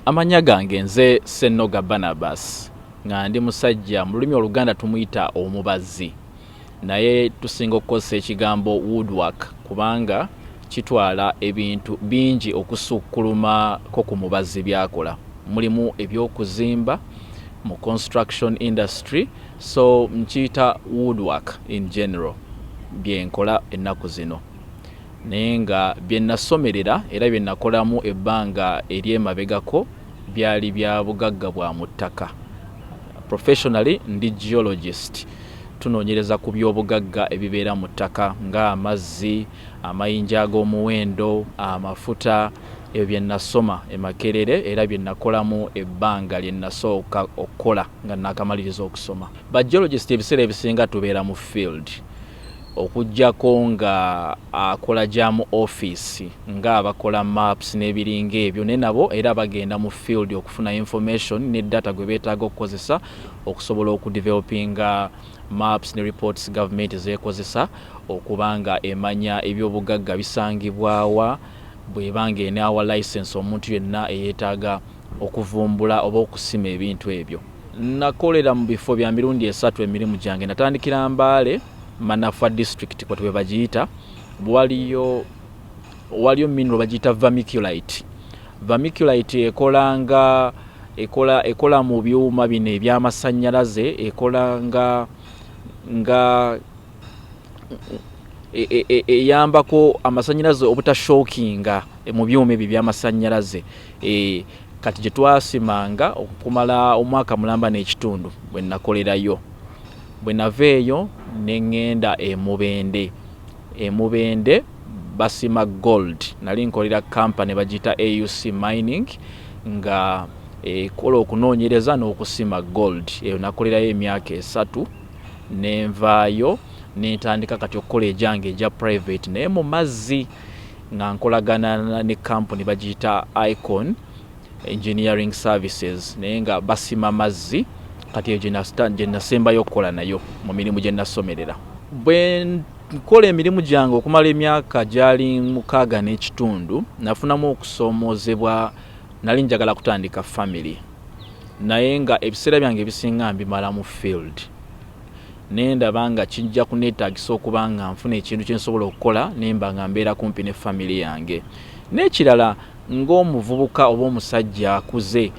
Amanya gange nze Ssennoga Barnabas nga ndi musajja mu lulimi Oluganda tumuyita omubazzi, naye tusinga okukozesa ekigambo woodwork kubanga kitwala ebintu bingi okusukkuluma ko ku mubazzi byakola. Mulimu ebyokuzimba mu construction industry, so nkiyita woodwork in general byenkola ennaku zino. Naye nga bye nasomerera era bye nakolamu ebbanga ery'emabegako byali bya bugagga bwa mu ttaka. Professionally ndi geologist, tunoonyereza ku by'obugagga ebibeera mu ttaka nga amazzi, amayinja ag'omuwendo, amafuta. Ebyo bye nasoma e Makerere era bye nakolamu ebbanga lye nasooka okukola nga nakamaliriza okusoma. Ba geologist ebiseera ebisinga tubeera mu field, okujjako nga akola gya mu office nga abakola maps n'ebiringa ebyo, ne nabo era bagenda mu field okufuna information ne data gwe beetaaga okukozesa okusobola okudevelopinga maps ne reports government zeekozesa okubanga emanya ebyobugagga bisangibwawa, bwebanga enaawa license omuntu yenna eyeetaaga okuvumbula oba okusima ebintu ebyo. Nakolera mu bifo bya mirundi 3 emirimu gyange. Natandikira Mbale, Manafa district kwa tuwe bagiyita. Waliyo mineral bagiyita vermiculite. Vermiculite ekola mu byuma bino eby'amasannyalaze, ekola nga eyambako amasannyalaze obutashookinga mu byuma ebyo by'amasannyalaze. Kati gye twasimanga okumala omwaka mulamba n'ekitundu bwe nakolerayo. Bwe naveeyo ne ngenda Mubende basima gold. Nali nkolera company bagiyita AUC Mining nga ekola okunoonyereza n'okusima gold. Eyo nakolerayo emyaka 3 nenvaayo netandika kati okukola ejange eja private naye mu mazzi nga nkolagana ne company bagiyita Icon Engineering Services naye nga basima mazzi. Kati eyo gye nasembayo okukola nayo mu mirimu gye nasomerera. Bwe nkola emirimu gyange okumala emyaka gyali 6 n'ekitundu, nafunamu okusoomozebwa. Nali njagala kutandika family naye nga ebiseera byange ebisinga mbimala mu field. Nendaba nga kijja kuneetaagisa okuba nga nfuna ekintu kye nsobola okukola nemba nga mbeera kumpi ne family yange. N'ekirala ng'omuvubuka oba omusajja akuze,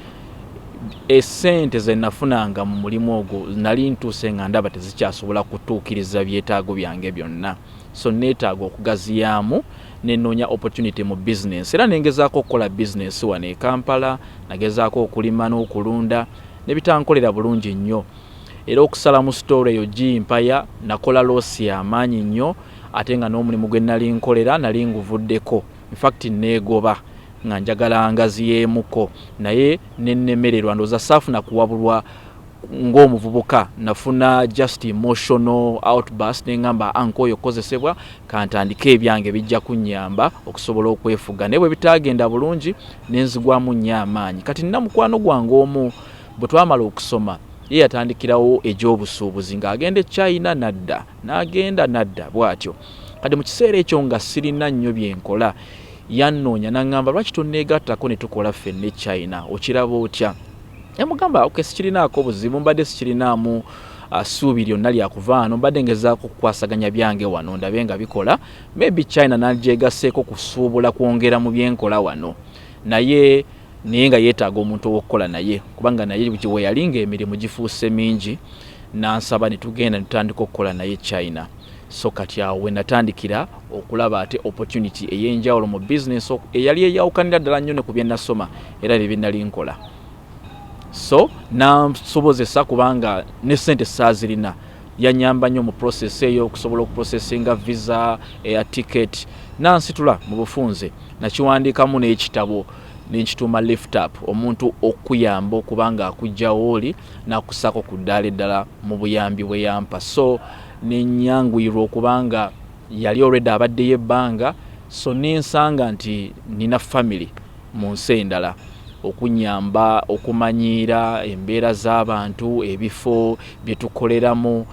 essente ze nafunanga mu mulimu ogwo nali ntuuse nga ndaba tezikyasobola kutuukiriza byetaago byange byonna. So neetaaga okugaziyaamu nenoonya opportunity mu business. Era nengezaako okukola business wano e Kampala, nagezaako okulima n'okulunda ne bitankolera bulungi nnyo. Era okusala mu store eyo gimpaya, nakola loosi y'amaanyi nnyo ate nga n'omulimu gwe nali nkolera nali nguvuddeko. In fact neegoba nga njagala ngaziyeemuko naye nennemererwa. Ndowooza saafuna kuwabulwa ng'omuvubuka, nafuna just emotional outburst nengamba anko oyo kozesebwa kantandika ebyange bijja kunnyamba okusobola okwefuga. Naye bwe bitaagenda bulungi nenzigwamu nnyo amaanyi. Kati nina mukwano gwange omu bwe twamala okusoma ye yatandikirawo egy'obusuubuzi ng'agenda e China nadda bw'atyo. Kati mu kiseera ekyo nga sirina nnyo byenkola, yannoonya n'aŋŋamba lwaki tonneegattako ne tukola ffenna e China, okiraba otya? Yamugamba sikirinaako buzibu, mbadde sikirinaamu ssuubi lyonna lyakuvaano, mbadde ngezaako kukwasaganya byange wano ndabe nga bikola. Maybe China nagyegasseeko kusuubula kwongera mu byenkola wano, naye nga yeetaaga omuntu ow'okukola naye kubanga naye we yali ng'emirimu gifuuse mingi, n'ansaba ne tugenda ne tutandika okukola naye China. So kati awo we natandikira okulaba ate opportunity ey'enjawulo mu business eyali eyawukanira ddala nnyo ne ku bye nasoma era bye nali nkola. So nansobozesa kubanga ne ssente saazirina. Yanyamba nnyo mu process eyo okusobola okuprocessinga visa, air ticket, nansitula mu bufunze. Nakiwandiikamu n'ekitabo n'ekituuma lift up, omuntu okuyamba okubanga akujjawo oli n'akusako ku ddaala eddala mu buyambi bwe yampa. So nenyanguyirwa okubanga yali already abaddeyo ebbanga, so nensanga nti nina family mu nsi endala okunyamba okumanyiira embeera z'abantu, ebifo bye tukoleramu.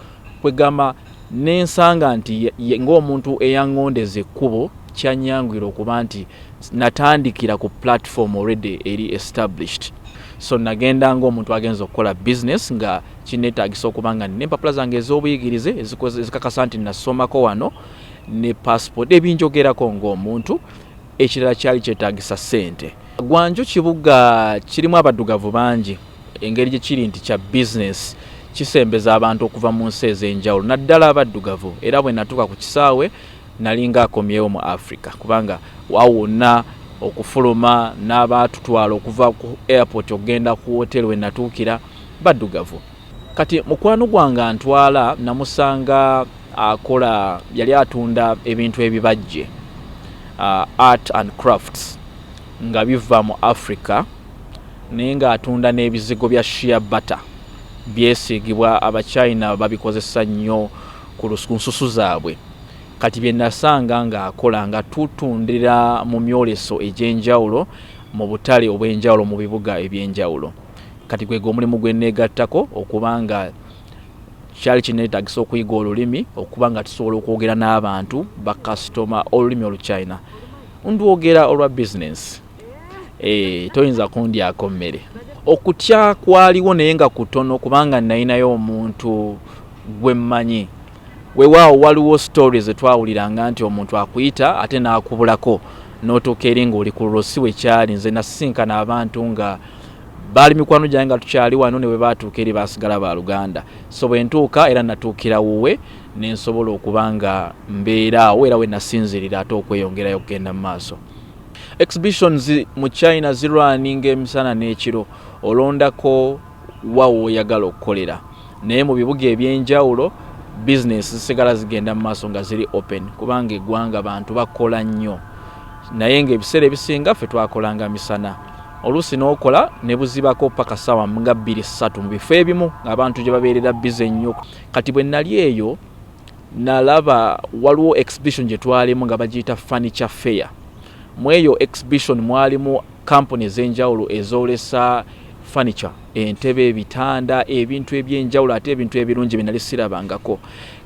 Kwegamba nensanga nti ng'omuntu eyaŋŋondeza ekkubo kyanyanguyira okuba nti natandikira ku platform already eri established. So nagenda ng'omuntu agenza okukola business nga kinetagisa okubanga n'empapula zange ez'obuyigirize ezikakasa nti nasomako wano ne passport ebinjogerako ng'omuntu. Ekirala kyali kyetagisa ssente. Gwanjo kibuga kirimu abaddugavu bangi, engeri gye kiri nti kya business kisembeza abantu okuva mu nsi ez'enjawulo naddala abaddugavu. Era bwe natuuka ku kisaawe nalinga akomyewo mu Africa kubanga wawonna okufuluma n'abatutwala okuva ku airport okgenda ku hotel we natuukira baddugavu. Kati mukwano gwange antwala namusanga akola yali atunda ebintu ebibajje, art and crafts nga biva mu Africa naye nga atunda n'ebizigo bya shea butter byesiigibwa Abachina babikozesa nnyo ku nsusu zaabwe. Kati bye nasanga nga akola nga tutundira mu myoleso egy'enjawulo mu butale obw'enjawulo mu bibuga eby'enjawulo. Kati gwe omulimu gwe neegattako okubanga kyali kinetagisa okuyiga olulimi okubanga tusobola okwogera n'abantu bakasitoma olulimi oluchina. Ndwogera olwa business. Toyinza kundyako mmere. Okutya kwaliwo naye nga kutono kubanga nalinayo omuntu gwe mmanyi. Weewaawo waliwo stories etwawuliranga nti omuntu akuyita ate n'akubulako n'otuuka eri ng'oli ku lulosi we kyali. Nze nasinkana abantu nga baali mikwano gyange nga tukyali wano ne bwe baatuuka eri baasigala ba Luganda. So bwe ntuuka era natuukira wuwe ne nsobola okubanga mbeeraawo era we nasinzirira ate okweyongerayo okugenda mu maaso. Exhibitions mu China zirwaninga emisana n'ekiro olondako wawo oyagala okukolera. Naye mu bibuga eby'enjawulo business zisigala zigenda mu maaso nga ziri open kubanga eggwanga bantu bakola nnyo. Naye ng'ebiseera ebisinga ffe twakolanga misana. Oluusi n'okola ne buzibako paka ssaawa nga 2-3 mu bifo ebimu ng'abantu gye babeerera bize nnyo. Kati bwe nali eyo nalaba waliwo exhibition gye twalimu nga bagiyita furniture fair. Mu eyo exhibition mwalimu company ez'enjawulo ezoolesa furniture, entebe, ebitanda, ebintu eby'enjawulo ate ebintu ebirungi bye nali sirabangako.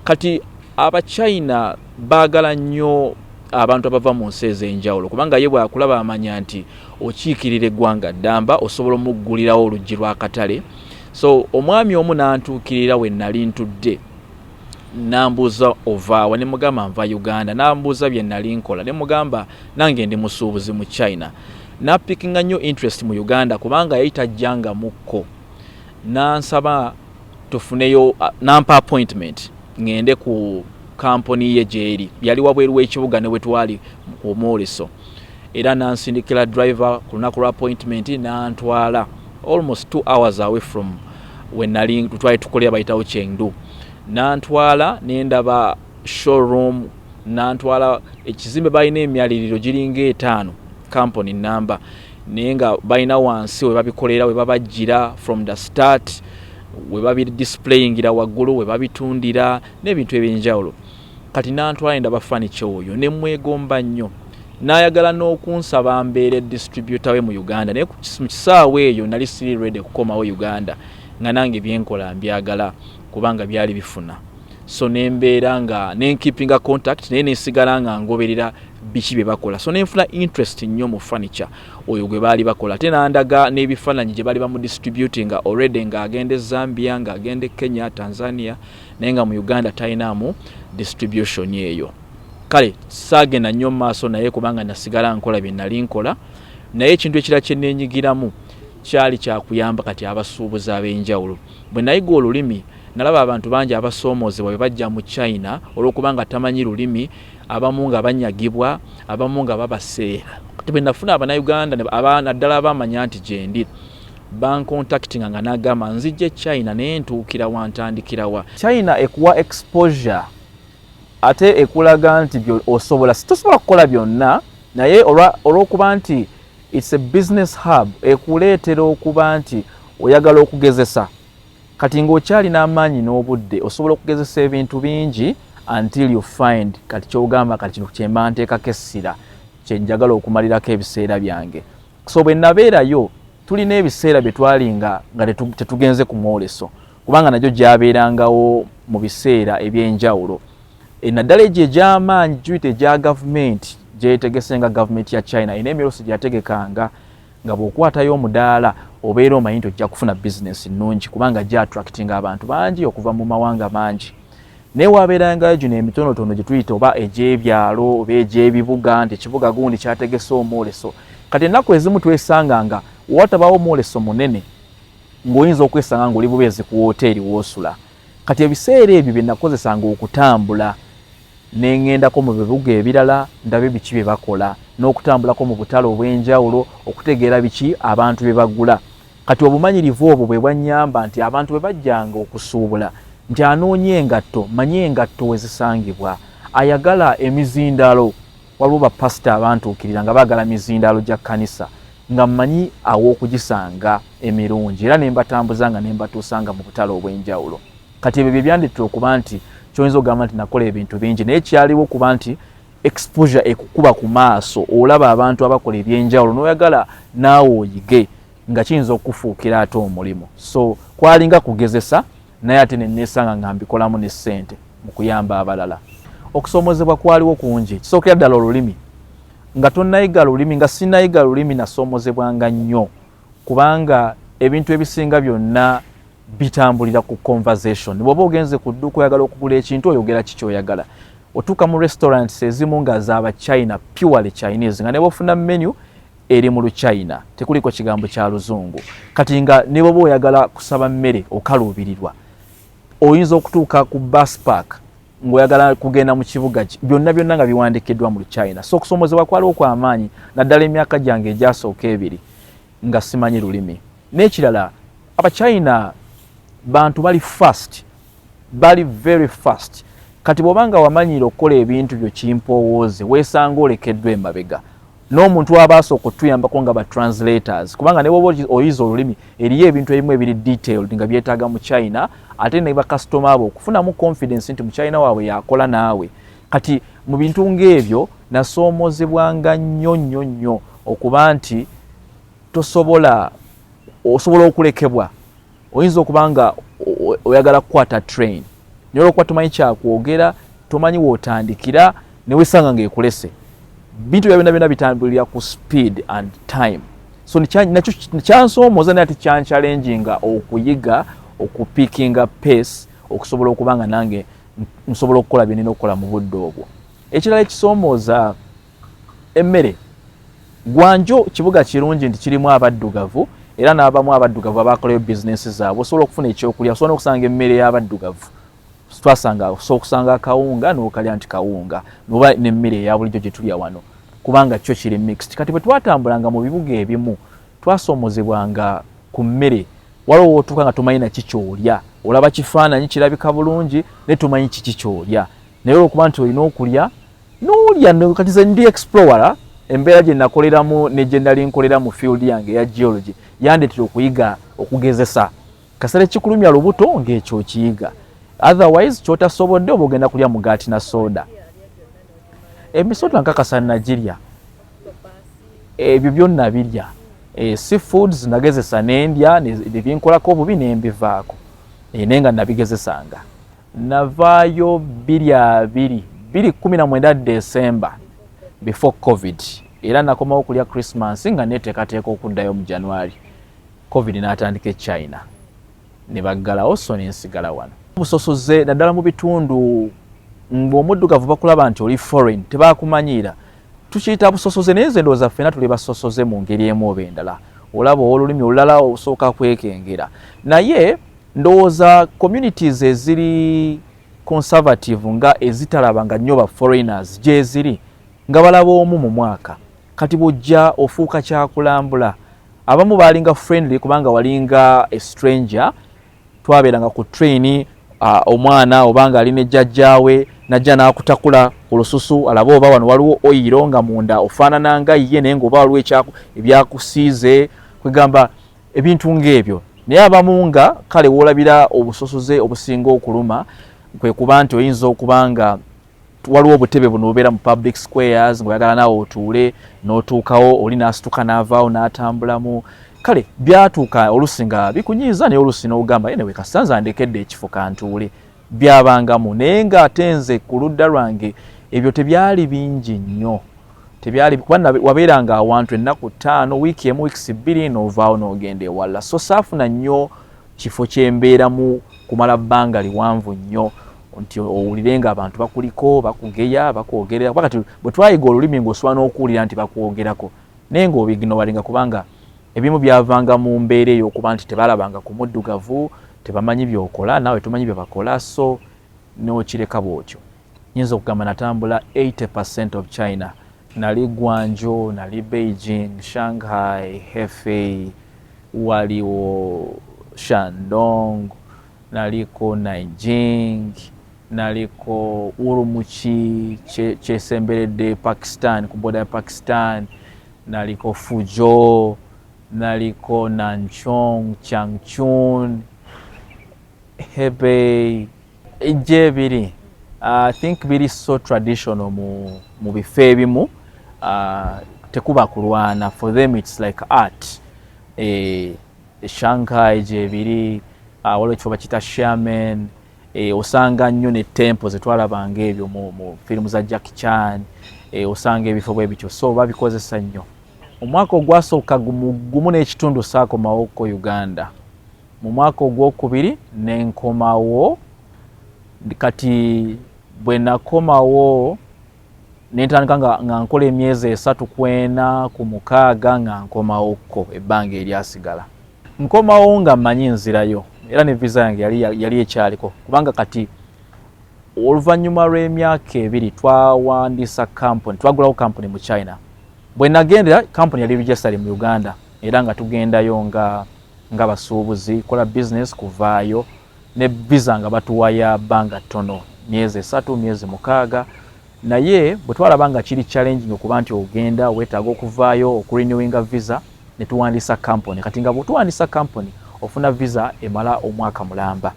Kati Abachina baagala nnyo abantu abava mu nsi ez'enjawulo kubanga ye bwakulaba amanya nti okiikirira eggwanga ddamba osobola omuggulirawo oluggi lw'akatale. So omwami omu n'antuukirira we nali ntudde nambuuza ovaawa ne mugamba nva Uganda. Nambuuza bye nali nkola ne mugamba nange ndi musuubuzi mu China. Napikinga nnyo interest mu Uganda kubanga yali tajjanga mukko. Nansaba tufuneyo nampa appointment ngende ku company ye gyeri. Yali wabweru w'ekibuga ne we twali ku mwoleso. Era nansindikira driver ku lunaku lwa appointment n'antwala almost 2 hours away from when nali twali tukolera bayitawo Chengdu. N'antwala n'endaba showroom, n'antwala ekizimbe balina emyaliriro giringa 5 company number naye nga balina wansi we babikolera we babajjira from the start we babidisplayingira waggulu we babitundira n'ebintu ebyenjawulo. Kati n'antwala endaba furniture oyo ne mwegomba nnyo. N'ayagala n'okunsaba mbeere distributor we mu Uganda naye mu kisaawe eyo nali siri ready kukomawo Uganda nga nange byenkola mbyagala kubanga byali bifuna. So nembeera nga nenkeepinga contact naye nesigala nga ngoberera biki bye bakola. So nenfuna interest nnyo mu furniture oyo gwe baali bakola. Ate nandaga n'ebifaananyi gye baali bamu distributing already nga agende Zambia nga agende Kenya, Tanzania naye nga mu Uganda talinamu distribution eyo. Kale saagenda nnyo maaso naye kubanga nasigala nkola bye nali nkola. Naye ekintu ekirala kye neenyigiramu kyali kyakuyamba kati abasuubuzi ab'enjawulo. Bwe nayiga olulimi nalaba abantu bangi abasoomozebwa bwe bajja mu China olw'okubanga tamanyi lulimi, abamu nga banyagibwa, abamu nga babaseera. Bwe nafuna Abannayuganda naddala abamanya nti gye ndi bancontactinga nga n'agamba nzijja China naye ntuukira wa ntandikira wa. China ekuwa exposure ate ekulaga nti osobola tosobola kukola byonna naye olw'okuba nti it's a business hub ekuleetera okuba nti oyagala okugezesa. Kati ng'okyali n'amaanyi n'obudde osobola okugezesa ebintu bingi until you find kati ky'ogamba kati kino kye mba nteekako essira kye njagala okumalirako ebiseera byange. So bwe nabeerayo tulina ebiseera bye twalinga nga tetugenze ku mwoleso kubanga nagyo gyabeerangawo mu biseera eby'enjawulo. Naddala egyo egy'amaanyi giyite egya gavumenti gyetegese nga government ya China ina emiroso gyategekanga nga bw'okwatayo omudaala obeera omanyi nti ojja kufuna business nnungi kubanga gya attracting abantu bangi okuva mu mawanga mangi. Naye wabeerangayo gino emitonotono gye tuyita oba egy'ebyalo oba egy'ebibuga nti ekibuga gundi kyategese omwoleso. Kati ennaku ezimu twesanga nga watabaawo omwoleso munene ng'oyinza okwesanga ng'oli bubeezi ku woteeri w'osula. Kati ebiseera ebyo bye nakozesanga okutambula n'engendako mu bibuga ebirala ndabe biki bye bakola n'okutambulako mu butale obw'enjawulo okutegeera biki abantu bye bagula. Kati obumanyirivu obwo bwe bwannyamba nti abantu bwe bajjanga okusuubula nti anoonya engatto manye engatto we zisangibwa, ayagala emizindalo waliwo bapasita abantuukirira nga baagala mizindalo gya kkanisa nga mmanyi aw'okugisanga emirungi era ne mbatambuza nga ne mbatuusanga mu butale obw'enjawulo. Kati ebyo bye byandeetera okuba nti kyoyinza okugamba nti nakola ebintu bingi naye kyaliwo okuba nti exposure ekukuba ku maaso olaba abantu abakola ebyenjawulo n'oyagala naawe oyige nga kiyinza okufuukira ate omulimu. So kwalinga kugezesa naye ate nenneesanga nga mbikolamu ne ssente mu kuyamba abalala. Okusoomozebwa kwaliwo kungi. Kisookera ddala olulimi. Nga tonnayiga lulimi nga sinnayiga lulimi nasoomozebwanga nnyo kubanga ebintu ebisinga byonna bitambulira ku conversation. Bw'oba ogenze ku dduuka oyagala okugula ekintu oyogera kiki oyagala. Otuuka mu restaurants ezimu nga zaaba China, purely Chinese, nga ne bw'ofuna menu eri mu Luchina, tekuliko kigambo kya Luzungu. Kati nga ne bw'oba oyagala kusaba mmere okaluubirirwa. Oyinza okutuuka ku bus park ng'oyagala kugenda mu kibuga byonna nga biwandikiddwa mu Luchina. So okusoomozebwa kwaliwo kw'amaanyi naddala emyaka gyange egyasooka ebiri nga simanyi lulimi. N'ekirala Abachina bantu bali fast, bali very fast. Kati bw'obanga wamanyira okukola ebintu byo kimpowooze weesanga olekeddwa emabega. N'omuntu abaasa okutuyambako nga ba translators kubanga ne bw'oba oyiza olulimi eriyo ebintu ebimu ebiri detailed nga byetaaga mu China ate ne ba customer abo okufunamu confidence nti mu China waabwe yakola naawe. Kati mu bintu ng'ebyo nasoomozebwanga nnyo okuba nti osobola okulekebwa. Oyinza okubanga oyagala kukwata train naye olwokuba tomanyi kyakwogera tomanyi wootandikira ne weesanga ng'ekulese. Bintu byonna bitambulira ku speed and time. So nakyo kyansoomoza naye ate kyanchallenginga okuyiga okupikinga pace okusobola okuba nga nange nsobola okukola bye nina okukola mu budde obwo. Ekirala ekisoomooza emmere. Gwanjo kibuga kirungi nti kirimu abaddugavu era n'abamu abaddugavu abakolayo bizinesi zaabwe osobola okufuna ekyokulya osobola okusanga emmere y'abaddugavu. Okusanga akawunga n'okalya nti kawunga oba n'emmere eya bulijjo gye tulya wano kubanga kyo kiri mixed. Kati bwe twatambulanga mu bibuga ebimu twasoomozebwanga ku mmere. Waliwo wootuuka nga tomanyi naki ky'olya, olaba kifaananyi kirabika bulungi ne tomanyi kiki ky'olya naye olwokuba nti olina okulya n'olya. Kati ze ndi explorer embeera gye nakoleramu ne gye nali nkolera mu field yange eya geology yandeetera okuyiga okugezesa. Kasale kikulumya lubuto ng'ekyo okiyiga. Otherwise kyotasobodde oba ogenda kulya mugaati na soda. Emisoda nkakasa nagirya. Ebyo byonna birya. Seafoods nagezesa n'endya nebinkolako obubi nembivaako. Naye nga nabigezesanga. Navaayo 2019 December before COVID. Era nakomawo okulya Christmas nga neteekateeka okuddayo mu January. COVID n'atandika China. Ne baggalawo so nensigala wano. Busosoze naddala mu bitundu ng'omuddugavu bakulaba nti oli foreign tebakumanyiira. Tukiyita busosoze naye nze ndowooza ffenna tuli basosoze mu ngeri emu oba endala. Olaba olulimi olulala osooka kwekengera. Naye ndowooza communities eziri conservative nga ezitalabanga nnyo ba foreigners gye ziri nga balaba omu mu mwaka. Kati bw'ojja ofuuka kyakulambula. Abamu baalinga friendly kubanga walinga a stranger. Twabeeranga ku train omwana obanga ali ne jjajjaawe najja n'akutakula ku lususu alaba oba wano waliwo oyiro nga munda ofaanana nga ye naye ng'oba waliwo ebyakusiize kwegamba ebintu ng'ebyo. Naye abamu nga kale woolabira obusosoze obusinga okuluma kwe kuba nti oyinza okuba nga waliwo obutebe buno obeera mu public squares ng'oyagala naawe otuule n'otuukawo oli n'asituka n'avaawo n'atambulamu. Kale byatuuka olusi nga bikunyiiza naye olusi n'ogamba yenewe kasanza ndekedde ekifo kantuule. Byabangamu naye ng'ate nze ku ludda lwange ebyo tebyali bingi nnyo tebyali kubanga wabeeranga awantu ennaku 5 wiiki emu wiiki 2 n'ovaawo n'ogenda ewalala so saafuna nnyo kifo kyembeeramu kumala bbanga liwanvu nnyo nti owulire nga abantu bakuliko bakugeya bakwogerera kuba kati bwe twayiga olulimi ng'osobola n'okuwulira nti bakwogerako naye ng'obiginowalinga kubanga ebimu byavanga mu mbeera ey'okuba nti tebalabanga ku muddugavu tebamanyi byokola naawe tumanyi bye bakola so n'okireka bw'otyo nyinza okugamba natambula 80% of China nali Guangzhou nali Beijing Shanghai Hefei waliwo Shandong naliko Nanjing naliko Urumqi kyesemberedde Pakistan ku boda ya Pakistan naliko Fuzhou naliko Nanchong Changchun Hebei ejje biri I think biri so traditional mu bifo ebimu tekuba kulwana for them it's like art Shanghai je biri waliwo ekifo bakita Xiamen osanga nnyo ne tempo zetwalabanga ebyo mu firimu za Jackie Chan osanga ebifo bwe bityo so babikozesa nnyo omwaka ogwasooka gumu n'ekitundu saakomawo ko Uganda mu mwaka ogwokubiri nenkomawo kati bwe nakomawo nentandika nga nkola emyezi 3 kwena ku 6 nga nkomawoko ebbanga eryasigala nkomawo nga mmanyi nzirayo era ne visa yange yali ekyaliko kubanga kati oluvannyuma lw'emyaka 2 twawandiisa company twagulawo company mu China bwe nagendera company yali registered mu Uganda era nga tugendayo nga basuubuzi kola business kuvaayo ne visa nga batuwaya bbanga ttono myezi 3 myezi 6 naye bwe twalabanga kiri challenging okuba nti ogenda weetaaga okuvaayo okurenewinga visa ne tuwandiisa company kati nga bwe tuwandiisa company ofuna visa emala omwaka mulamba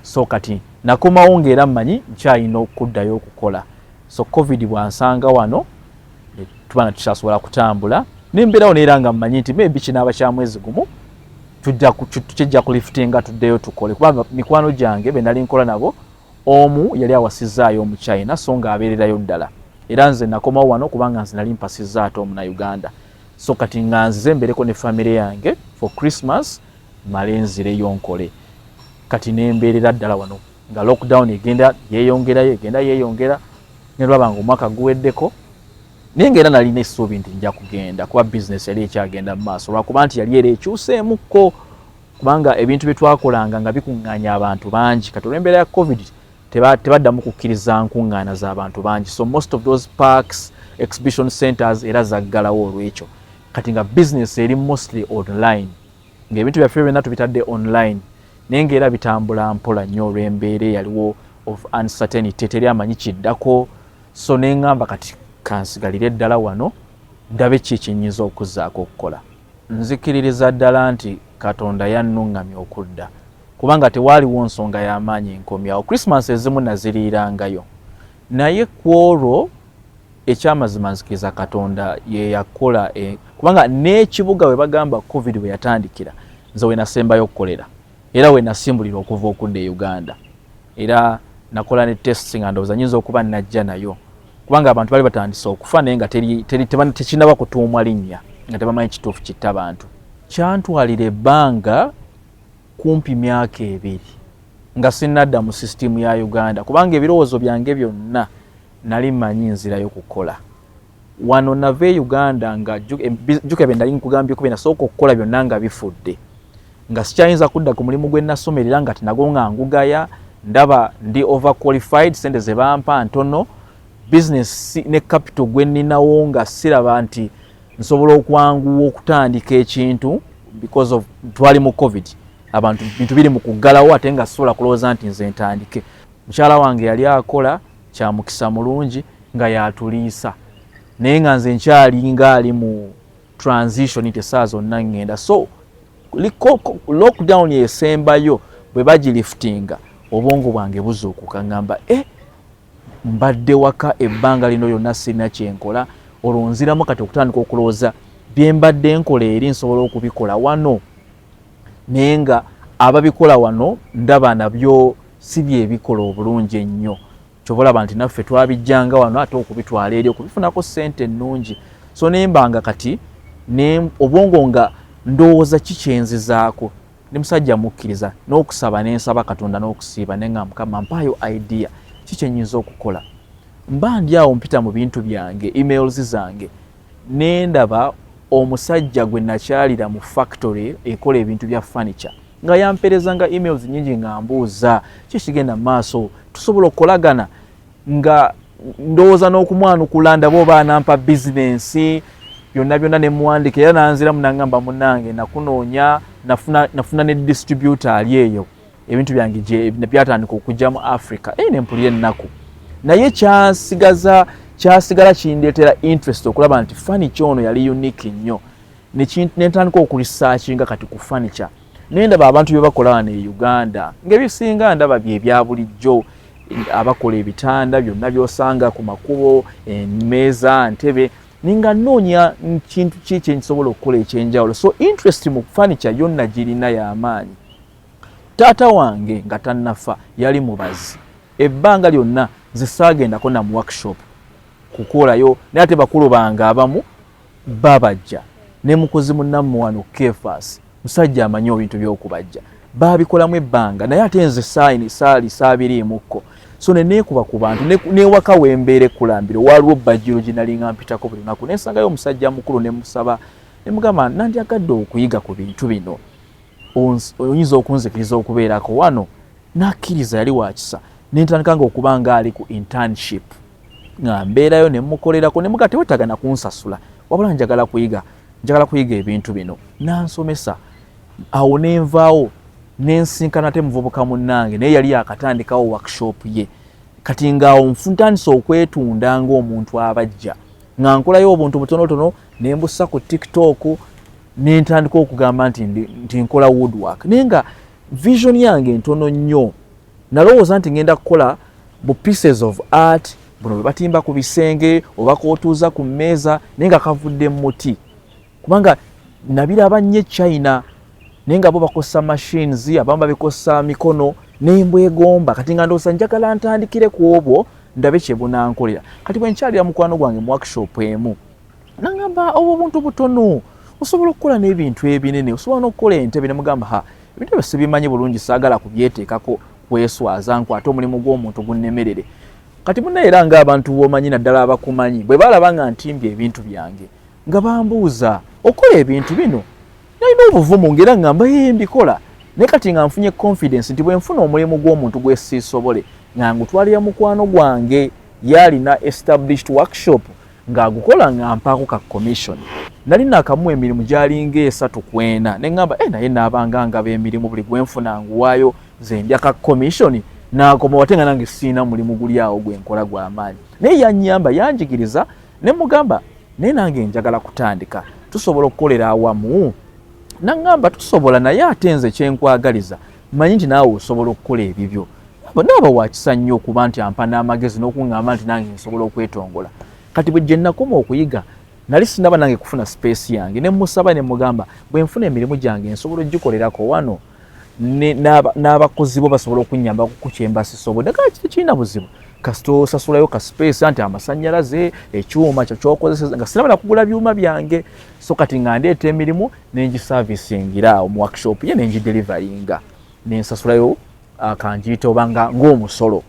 so kati nakomawo ng'era mmanyi nkyalina okuddayo okukola so covid bwansanga wano tuba tukyasobola kutambula nembeerawo neera nga mmanyi nti maybe kinaaba kya mwezi gumu tujja kuliftinga tuddeyo tukole kuba mikwano gyange be nali nkola nabo omu yali awasizaayo mu China so ng'abeererayo ddala era nze nakomawo wano kubanga nze nali mpasizza ate omu na Uganda so kati nga nzize mbereko ne family yange for Christmas male nzireyo nkole kati nembeerera ddala wano nga lockdown egenda yeeyongera nelwabanga omwaka guweddeko naye ng'era nalina essuubi nti nja kugenda kuba business yali ekyagenda mu maaso lwakuba nti yali era ekyuseemukko kubanga ebintu bye twakolanga nga bikuŋŋaanya abantu bangi kati olw'embeera ya covid tebaddamu kukkiriza nkuŋŋaana z'abantu bangi so most of those parks exhibition centers era zaggalawo olw'ekyo kati nga business eri mostly online ng'ebintu byaffe byonna tubitadde online naye ng'era bitambula mpola nnyo olw'embeera yaliwo of uncertainty teri amanyi kiddako so neŋŋamba kati kansigalire ddala wano ndabe ki kyennyinza okuzzaako okukola nzikiririza ddala nti Katonda yannuŋŋamya okudda kubanga tewaaliwo nsonga y'amaanyi nkomyawo Christmas ezimu naziriirangayo naye kwolwo ekyamazima nzikiriza Katonda ye yakola kubanga n'ekibuga we bagamba covid bwe yatandikira nze we nasembayo okukolera era we nasimbulira okuva okudda e Uganda era nakola ne testing nga ndowooza nyinza okuba najja nayo kubanga abantu bali batandise okufa naye nga tekinaba kutuumwa linnya nga tebamanyi kituufu kitta abantu kyantwalira ebbanga kumpi myaka 2 nga sinnadda mu system ya Uganda kubanga ebirowoozo byange byonna nali mmanyi nzirayo kukola wano nave Uganda nga jjuke be nali nkugambye kubena sooka okukola byonna nga bifudde nga sikyayinza kudda ku mulimu gwe nasomerera nga tinago nga ngugaya ndaba ndi overqualified sente ze bampa ntono business ne capital gwe ninawo nga siraba nti nsobola okwanguwa okutandika ekintu because of twali mu covid abantu bintu biri mu kuggalawo ate nga sobola kulowooza nti nze ntandike mukyala wange yali akola kya mukisa mulungi nga yatuliisa naye nga nze nkyalinga ali mu transition tessaa zonna ngenda so lockdown yesembayo bwe bagiliftinga obwongo bwange buzuukuka ngamba mbadde waka ebbanga lino lyonna sirina kyenkola olwo nziramu kati okutandika okulowooza bye mbadde nkola eri nsobola okubikola wano naye nga ababikola wano ndaba nabyo si byebikola obulungi ennyo kyobola nti naffe twabijjanga wano ate okubitwala eri okubifunako ssente ennungi. So nembanga kati obwongo nga ndowooza kikyenzizaako ne musajja mukkiriza n'okusaba n'ensaba Katonda n'okusiiba ne ngamba Mukama mpaayo idea kikyenyinza okukola. Mba ndi awo mpita mu bintu byange emails zange nendaba omusajja gwe nakyalira mu factory ekola ebintu bya furniture nga yamperezanga emails nyingi nga mbuuza kikigenda maaso tusobola okukolagana nga ndowooza n'okumwanukula ndaba oba anampa business byonna ne muwandika era nanziramu nangamba munnange nakunoonya nafuna ne distributor ali eyo ebintu byange gye byatandika okujja mu Africa nempulira ennaku naye kyasigala kindeetera interest okulaba nti furniture ono yali unique nnyo nentandika okuresearchinga kati ku furniture nendaba abantu bye bakola wano e Uganda ng'ebisinga ndaba bye bya bulijjo abakola ebitanda byonna byosanga ku makubo emmeeza ntebe ninga noonya kintu ki kyensobola okukola ekyenjawulo. So interest mu furniture yonna girina y'amaanyi. Taata wange nga tannafa yali mubazi ebbanga lyonna nze saagendako na mu workshop kukolayo naye ate bakulu bange abamu babajja ne mukozi munnammwe wano Kefas musajja amanyi ebintu by'okubajja baabikolamu ebbanga naye ate nze saabiriimukko. So neekuba ku bantu newaka wembeere kulambire waliwo bajjiro gye nalinga mpitako buli lunaku nensangayo omusajja mukulu ne musaba ne mugamba nandyagadde okuyiga ku bintu bino oyinza okunzikiriza okubeerako wano. Nakkiriza yali wakisa nentandikanga okuba nga ali ku internship nga mbeerayo ne mukolerako ne muga tewetagana kunsasula wabula njagala kuyiga ebintu bino nansomesa. Awo nenvaawo nensinkana ate muvubuka munnange naye yali akatandikawo workshop ye kati ngaawo nfuntandisa okwetunda ng'omuntu abajja nga nkolayo obuntu butonotono ne mbussa ku TikTok nentandika okugamba nti nkola woodwork naye nga vision yange ntono nnyo. Nalowooza nti ngenda kukola bu pieces of art buno bwe batimba ku bisenge oba kootuuza ku mmeeza naye nga kavudde muti kubanga nabiraba nnyo China naye nga bo bakosa machines abamu babikosa mikono nembwegomba kati nga ndowooza njagala ntandikire ku obwo ndabe kye bunankolera. Kati bwe nkyalira mukwano gwange mu workshop emu nangamba obwo buntu butono osobola okukola n'ebintu ebinene osobola n'okukola entebe ne mugamba ebintu ebyo sibimanyi bulungi saagala kubyeteekako kweswaza nkwate omulimu gw'omuntu gunnemerere. Kati munnaye era ng'abantu b'omanyi naddala abakumanyi bwe balaba nga ntimbye ebintu byange nga bambuuza okola ebintu bino nalina obuvumu ngera ngamba mbikola naye kati nga nfunye confidence nti bwe nfuna omulimu gw'omuntu gwe siisobole nga ngutwalira mukwano gwange yalina established workshop ng'agukola nga mpaako ka commission. Nali nakamu emirimu gyalinga 3 ku 4 ne ngamba naye naabanga ngaba emirimu buli gwe nfuna nguwaayo ze ndya ka commission nakoma wate nga nange siina mulimu guli awo gwe nkola gw'amaanyi. Naye yannyamba yanjigiriza ne mugamba naye nange njagala kutandika tusobola okukolera awamu. Nangamba tusobola naye ate nze kyenkwagaliza manyi nti naawe osobola okukola ebibyo. Naaba wakisa nnyo okuba nti ampa n'amagezi n'okuŋŋamba nti nange nsobola okwetongola. Kati bwe gye nakoma okuyiga nali sinaba nange kufuna space yange ne musaba ne mugamba bwe nfuna emirimu gyange nsobola ogikolerako wano n'abakozi bo basobola okunnyamba ku kyemba sisobodde kati tekirina buzibu kasita osasulayo ka space nti amasannyalaze ekyuma kyokozesa nga sinaba nakugula byuma byange. So kati nga ndeeta emirimu nengiservicingira awo mu workshop ye nengideliveringa nensasulayo akanjiita obanga ng'omusolo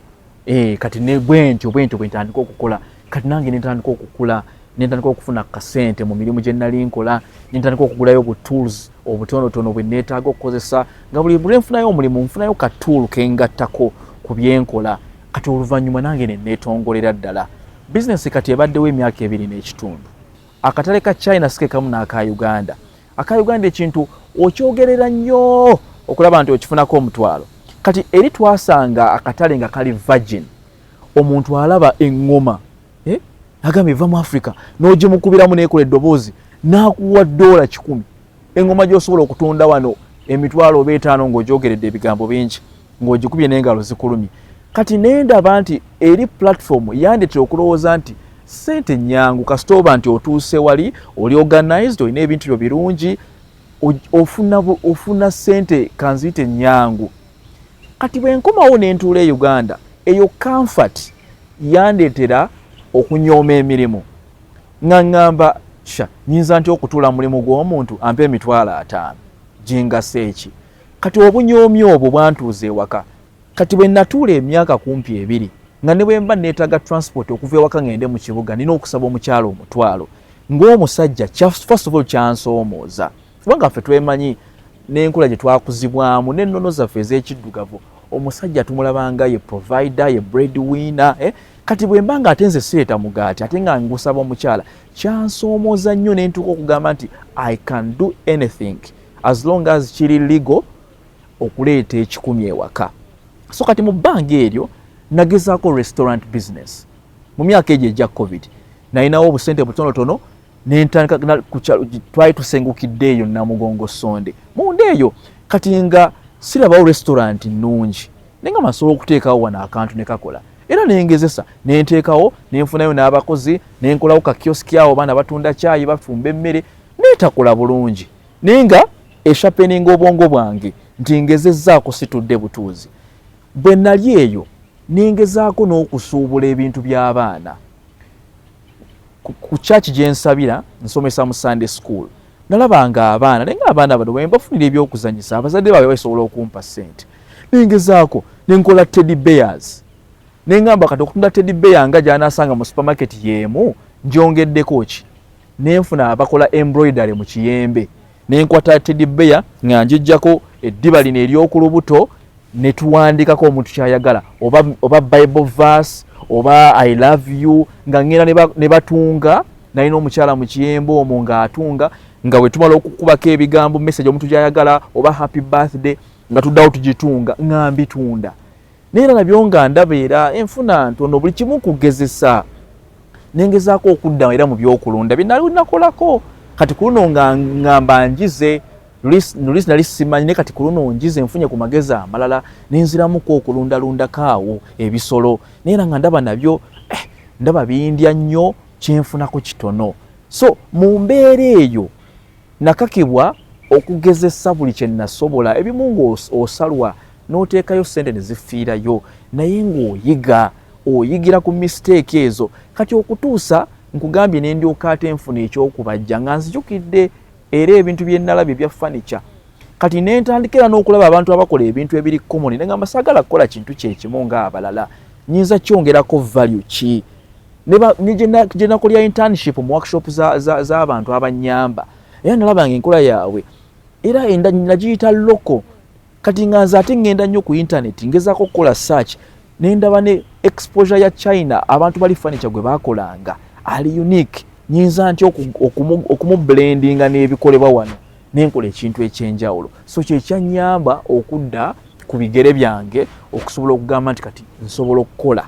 kati bwentyo bwe ntandika okukola kati nange nentandika okukula nentandika okufuna kasente mu mirimu gye nali nkola nentandika okugulayo bu tools obutonotono bwe neetaaga okukozesa nga buli nfunayo omulimu nfunayo ka tool kengattako ku byenkola. Kati oluvannyuma nange neetongolera ddala. Business kati ebaddewo emyaka 2 n'ekitundu. Akatale ka China sike kamu n'aka Uganda. Aka Uganda ekintu okyogerera nnyo okulaba nti okifunako omutwalo. Kati eri twasanga akatale nga kali virgin omuntu alaba eŋŋoma agamba eva mu Africa n'ogimukubiramu n'ekola eddoboozi n'akuwa $10 eŋŋoma gy'osobola okutunda wano emitwalo 5 ng'ogyogeredde ebigambo bingi ng'ogikubye n'engalo zikulumye. Kati nendaba nti eri platform yandetera okulowooza nti sente nyangu kasita oba nti otuuse wali oli organized olina ebintu byo birungi ofuna sente kanziyite nyangu. Kati bwe nkomawo ne ntuula e Uganda eyo comfort yandetera okunyooma emirimu nga ngamba nyinza nti okutuula mulimu gw'omuntu ampe $5,000 jingase eki kati obunyoomi obwo bwantuuza ewaka kati bwe natuula emyaka kumpi 2 nga ne bwe mba neetaaga transport okuva ewaka ngende mu kibuga nina okusaba omukyalo omutwalo ng'omusajja first of all kyansoomooza kubanga ffe twemanyi n'enkula gye twakuzibwamu n'ennono zaffe ez'ekiddugavu omusajja tumulabanga ye provider ye breadwinner kati bwe mba nga ate nze sireeta mugaati ate nga ngusaba omukyala kyansoomooza nnyo ne ntuuka okugamba nti I can do anything as long as kiri legal okuleeta ekikumi ewaka. So kati mu bbanga eryo nagezaako restaurant business mu myaka egyo egya covid nalinawo obusente butonotono nentandika twali tusengukiddeeyo Namugongo Sonde munda eyo kati nga sirabawo restaurant nnungi nenga masobola okuteekawo wano akantu ne kakola era nengezesa nenteekawo nenfunayo n'abakozi nenkolawo ka kioski awo baana batunda caayi bafumba emmere netakola bulungi nenga eshapeninga obwongo bwange nti ngezezzaako situdde butuuzi bwe nali eyo ningezaako n'okusuubula ebintu by'abaana ku church gye nsabira nsomesa mu Sunday school nalabanga abaana nenga abaana bano bwe mbafunira ebyokuzanyisa abazadde baabwe basobola okumpa ssente ningezaako nenkola teddy bears nengamba kati okutunda teddy bear nga gy'anaasanga mu supermarket yeemu ngyongeddeko ki nenfuna abakola embroidery mu kiyembe nenkwata teddy bear nga njijjako eddiba lino ery'okulubuto ne tuwandikako omuntu kyayagala oba bible verse oba I love you nga ngenda ne batunga nalina omukyala mu kiyembe omwo ng'atunga nga bwe tumala okukubako ebigambo message omuntu gyayagala oba happy birthday nga tuddawo tugitunga nga mbitunda naye nabyo nga ndabeera enfuna ntono buli kimu kugezesa nengezaako okudda era mu byokulunda binali nakolako kati kuno nga ngamba njize Lulisi nali simanyi ne kati kuluno njize nfunye ku magezi amalala nenziramuko okulundalunda kaawo ebisolo neera nga ndaba nabyo ndaba bindya nnyo kyenfunako kitono so mu mbeera eyo nakakibwa okugezesa buli kye nasobola ebimu ng'osalwa n'oteekayo ssente ne zifiirayo naye ng'oyigira ku mistake ezo kati okutuusa nkugambye ne ndyoka ate nfuna ekyokubajja nga nzijukidde era ebintu bye nalabye bya furniture kati nentandikira n'okulaba abantu abakola ebintu ebiri common nengamba saagala kukola kintu kyekimu ng'abalala nyinza kyongerako value ki gye nakolya internship mu workshop z'abantu abanyamba era nalabanga enkola yaabwe era nagiyita loko kati nga nze ate ngenda nnyo ku internet ngezaako okukola search nendaba ne exposure ya China abantu bali furniture gwe baakolanga ali unique nyinza nti okumublendinga n'ebikolebwa wano nenkola ekintu ekyenjawulo so kyekyanyamba okudda ku bigere byange okusobola okugamba nti kati nsobola okukola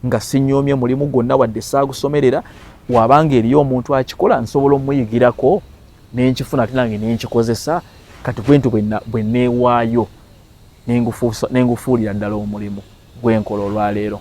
nga sinyoomye mulimu gwonna wadde saagusomerera wabanga eriyo omuntu akikola nsobola omuyigirako nenkifuna ate nange nenkikozesa kati bwentu bwe neewaayo nengufuulira ddala omulimu gwenkola olwaleero.